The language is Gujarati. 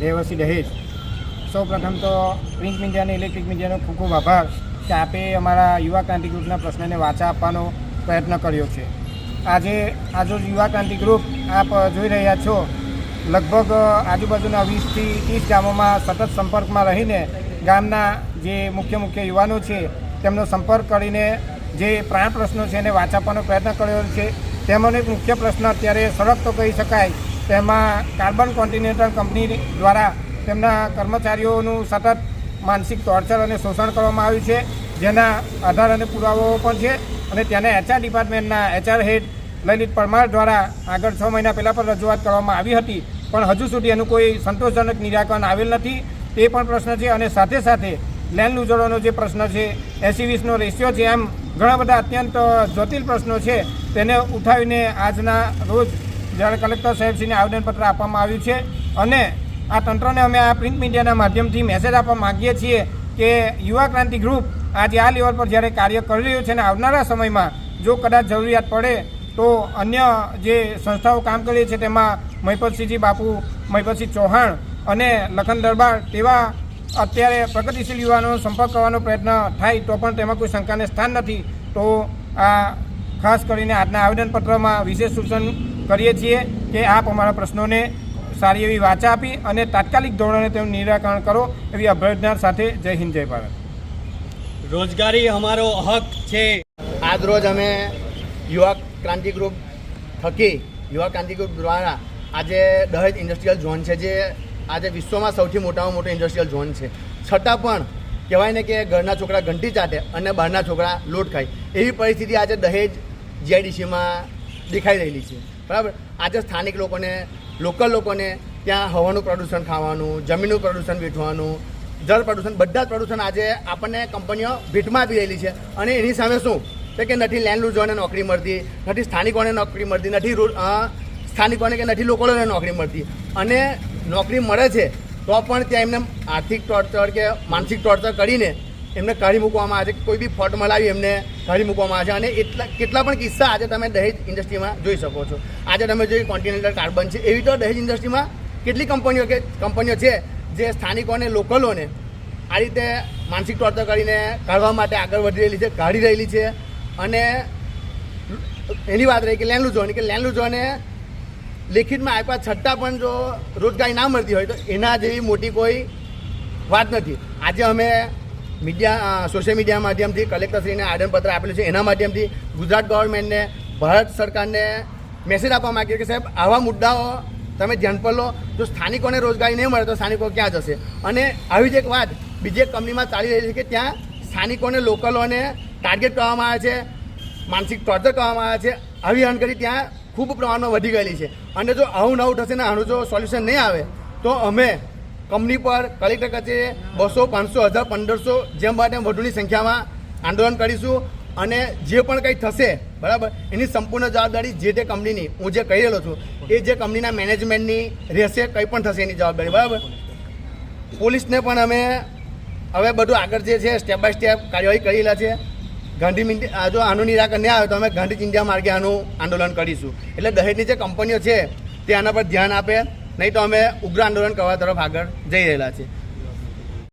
રહેવાસી દહેજ. સૌ પ્રથમ તો પ્રિન્ટ મીડિયા અને ઇલેક્ટ્રિક મીડિયાનો ખૂબ ખૂબ આભાર કે આપે અમારા યુવા ક્રાંતિ ગ્રુપના પ્રશ્નને વાચા આપવાનો પ્રયત્ન કર્યો છે. આજે યુવા ક્રાંતિ ગ્રુપ આપ જોઈ રહ્યા છો, લગભગ આજુબાજુના 20થી 30 ગામોમાં સતત સંપર્કમાં રહીને ગામના જે મુખ્ય યુવાનો છે તેમનો સંપર્ક કરીને જે પ્રાણ પ્રશ્નો છે એને વાચા આપવાનો પ્રયત્ન કર્યો છે. તેમાંનો એક મુખ્ય પ્રશ્ન અત્યારે સળગ તો કહી શકાય, તેમાં કાર્બન કોન્ટિનેન્ટલ કંપની દ્વારા તેમના કર્મચારીઓનું સતત માનસિક ટોર્ચર અને શોષણ કરવામાં આવ્યું છે, જેના આધાર અને પુરાવાઓ પણ છે. અને ત્યાંના HR ડિપાર્ટમેન્ટના HR હેડ લલિત પરમાર દ્વારા આગળ 6 મહિના પહેલાં પણ રજૂઆત કરવામાં આવી હતી, પણ હજુ સુધી એનું કોઈ સંતોષજનક નિરાકરણ આવેલ નથી. તે પણ પ્રશ્ન છે. અને સાથે સાથે લેન્ડ લૂઝરોનો જે પ્રશ્ન છે, 80-20નો રેશિયો છે, એમ ઘણા બધા અત્યંત જટિલ પ્રશ્નો છે. તેને ઉઠાવીને આજના રોજ જ્યારે કલેક્ટર સાહેબશ્રીને આવેદનપત્ર આપવામાં આવ્યું છે. અને આ તંત્રને અમે આ પ્રિન્ટ મીડિયાના માધ્યમથી મેસેજ આપવા માગીએ છીએ કે યુવા ક્રાંતિ ગ્રુપ આજે આ લેવલ પર જ્યારે કાર્ય કરી રહ્યું છે અને આવનારા સમયમાં જો કદાચ જરૂરિયાત પડે તો અન્ય જે સંસ્થાઓ કામ કરી છે તેમાં મહિપતસિંહજી બાપુ, મહિપતસિંહ ચૌહાણ અને લખન દરબાર તેવા અત્યારે પ્રગતિશીલ યુવાનોનો સંપર્ક કરવાનો પ્રયત્ન થાય તો પણ તેમાં કોઈ શંકાને સ્થાન નથી. તો આ ખાસ કરીને આજના આવેદનપત્રમાં વિશેષ સૂચન કરીએ છીએ કે આપ અમારા પ્રશ્નોને સારી એવી વાચા આપી અને તાત્કાલિક ધોરણે તેનું નિરાકરણ કરો એવી અભ્યર્થના સાથે જય હિન્દ જય ભારત. રોજગારી અમારો હક છે. આજ રોજ અમે યુવા ક્રાંતિ ગ્રુપ થકી યુવા ક્રાંતિ ગ્રુપ દ્વારા આજે દહેજ ઇન્ડસ્ટ્રીયલ ઝોન છે, જે આજે વિશ્વમાં સૌથી મોટામાં મોટો ઇન્ડસ્ટ્રીયલ ઝોન છે, છતાં પણ કહેવાય ને કે ઘરના છોકરા ઘંટી ચાટે અને બહારના છોકરા લોટ ખાય એવી પરિસ્થિતિ આજે દહેજ GIDCમાં દેખાઈ રહેલી છે. બરાબર. આજે સ્થાનિક લોકોને, લોકલ લોકોને ત્યાં હવાનું પ્રદૂષણ ખાવાનું, જમીનનું પ્રદૂષણ વેઠવાનું, જળ પ્રદૂષણ, બધા જ પ્રદૂષણ આજે આપણને કંપનીઓ ભેટમાં આપી રહેલી છે. અને એની સામે શું કે નથી લેન્ડ લૂઝરોને નોકરી મળતી, નથી સ્થાનિકોને નોકરી મળતી, નથી સ્થાનિકોને કે નથી લોકોને નોકરી મળતી. અને નોકરી મળે છે તો પણ ત્યાં એમને આર્થિક ટોર્ચર કે માનસિક ટોર્ચર કરીને એમને કાઢી મૂકવામાં આવે છે. કોઈ બી ફોટ મલાવી એમને કાઢી મૂકવામાં આવે છે. અને કેટલા પણ કિસ્સા આજે તમે દહેજ ઇન્ડસ્ટ્રીમાં જોઈ શકો છો. આજે તમે જોઈ કોન્ટિનેન્ટલ કાર્બન છે, એવી તો દહેજ ઇન્ડસ્ટ્રીમાં કેટલી કંપનીઓ છે જે સ્થાનિકોને, લોકલોને આ રીતે માનસિક ટોર્ચર કરીને કાઢવા માટે આગળ વધી રહેલી છે, કાઢી રહેલી છે. અને એની વાત રહી કે લેન્ડ લૂઝરોને લેખિતમાં આપ્યા છતાં પણ જો રોજગારી ના મળતી હોય તો એના જેવી મોટી કોઈ વાત નથી. આજે અમે સોશિયલ મીડિયા માધ્યમથી કલેક્ટરશ્રીને આવેદનપત્ર આપેલું છે. એના માધ્યમથી ગુજરાત ગવર્મેન્ટને, ભારત સરકારને મેસેજ આપવા માગીએ કે સાહેબ, આવા મુદ્દાઓ તમે ધ્યાન પર લો. જો સ્થાનિકોને રોજગારી નહીં મળે તો સ્થાનિકો ક્યાં જશે? અને આવી જ એક વાત બીજી એક કંપનીમાં ચાલી રહી છે કે ત્યાં સ્થાનિકોને, લોકલોને ટાર્ગેટ કરવામાં આવે છે, માનસિક ટોર્ચર કરવામાં આવે છે. આવી અણગરી ત્યાં ખૂબ પ્રમાણમાં વધી ગયેલી છે. અને જો આવું નવું થશે ને આનું જો સોલ્યુશન નહીં આવે તો અમે કંપની પર, કલેક્ટર કચેરી 200, 500, 1000, 1500 જેમ બને વધુની સંખ્યામાં આંદોલન કરીશું. અને જે પણ કંઈ થશે, બરાબર, એની સંપૂર્ણ જવાબદારી જે તે કંપનીની, હું જે કહી રહેલો છું એ જે કંપનીના મેનેજમેન્ટની રહેશે. કંઈ પણ થશે એની જવાબદારી, બરાબર. પોલીસને પણ અમે હવે બધું આગળ જે છે સ્ટેપ બાય સ્ટેપ કાર્યવાહી કરી રહ્યા છે. જો આનું નિરાકરણ નહીં આવે તો અમે ગાંધી ચિંધ્યા માર્ગે આનું આંદોલન કરીશું. એટલે દહેજની જે કંપનીઓ છે તે આના પર ધ્યાન આપે, નહીં તો અમે ઉગ્ર આંદોલન કરવા તરફ આગળ જઈ રહેલા છે.